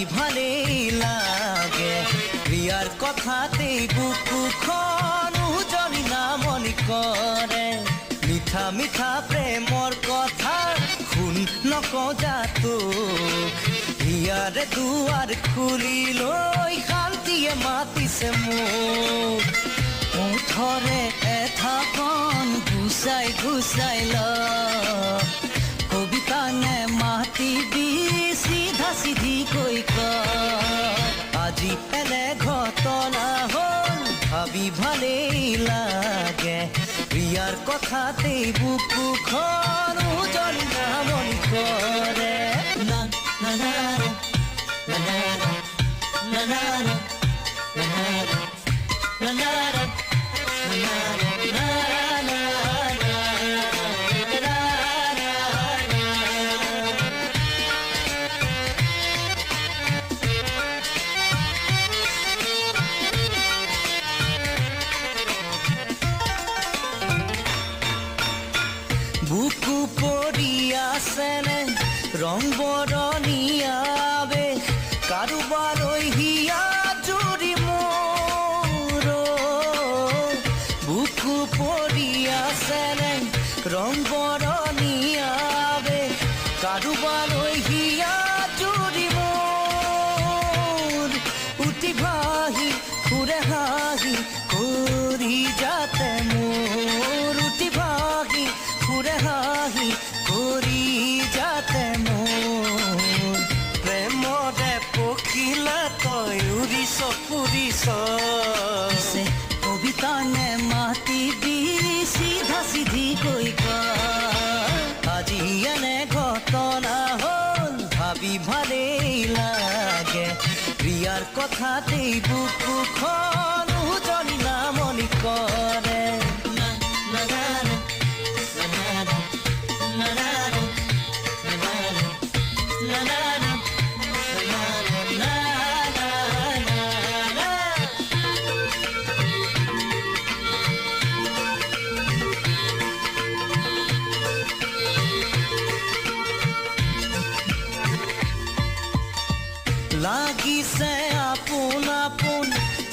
ভাবি ভালেই লাগে প্ৰিয়াৰ কথাতেই বুকুখন উজলি নামনি কৰে মিঠা মিঠা প্ৰেমৰ কথা শুন নকজা তোক হিয়াৰে দুৱাৰ খুলি লৈ শান্তিয়ে মাতিছে মোক মুঠৰে এঠাখন গুচাই গুচাই ল কবিতানে মাতিবি চিধা চিধি কৈ ক আজি এনে ঘটনা হ'ল ভাবি ভালেই লাগে প্ৰিয়াৰ কথাতেই বুকুখন উজলি নামনি কৰে না না না না না না না na na na বুকু পৰি আছেনে ৰং বৰণীয়া আবেশ কাৰোবালৈ হিয়া জুৰি মোৰ বুকু পৰি আছেনে ৰং বৰণীয়া আবেশ কাৰোবালৈ হিয়া জুৰি মোৰ উঠি ভাহি ফুৰে হাঁহি কৰি যাতে মোৰ উঠি ভাহি ফুৰে হাঁহি কৰি যাতে মোৰ প্ৰেমৰে পখিলা তই উৰিছ ফুৰিছ কবিতানে মাতিবি চিধা চিধি কৈ ক আজি এনে ঘটনা হ'ল ভাবি ভালেই লাগে প্ৰিয়াৰ কথাতেই বুকুখন উজলি নামনি কৰে না না না লাগিছে আপোন আপোন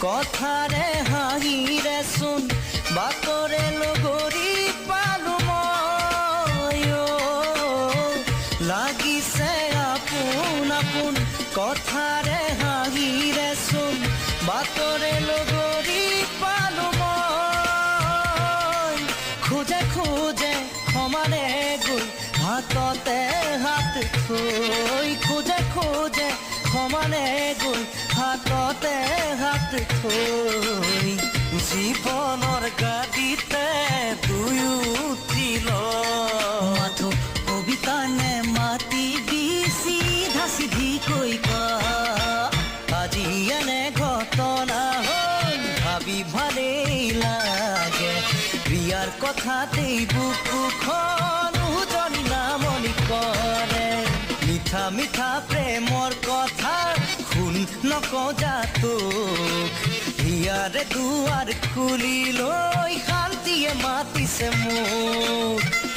কথাৰে হাঁহিৰে চোন বাটৰে লগৰী পালো মই লাগিছে আপোন আপোন কথাৰে হাঁহিৰে চোন বাটৰে লগৰী পালো মই খোজে খোজে সমানে গৈ হাততে হাত থৈ খোজে খোজে সমানে গৈ হাততে হাত থৈ জীৱনৰ গাড়ীতে দুয়ো উঠিল মাথো কবিতানে মাতিবি চিধা চিধি কৈ ক আজি এনে ঘটনা হ'ল ভাবি ভালেই লাগে প্ৰিয়াৰ কথাতেই বুকুখন উজলি নামনি কৰে মিঠা মিঠা প্ৰেমৰ কথা শুন নকজা তোক হিয়াৰে দুৱাৰ খুলি লৈ শান্তিয়ে মাতিছে মোক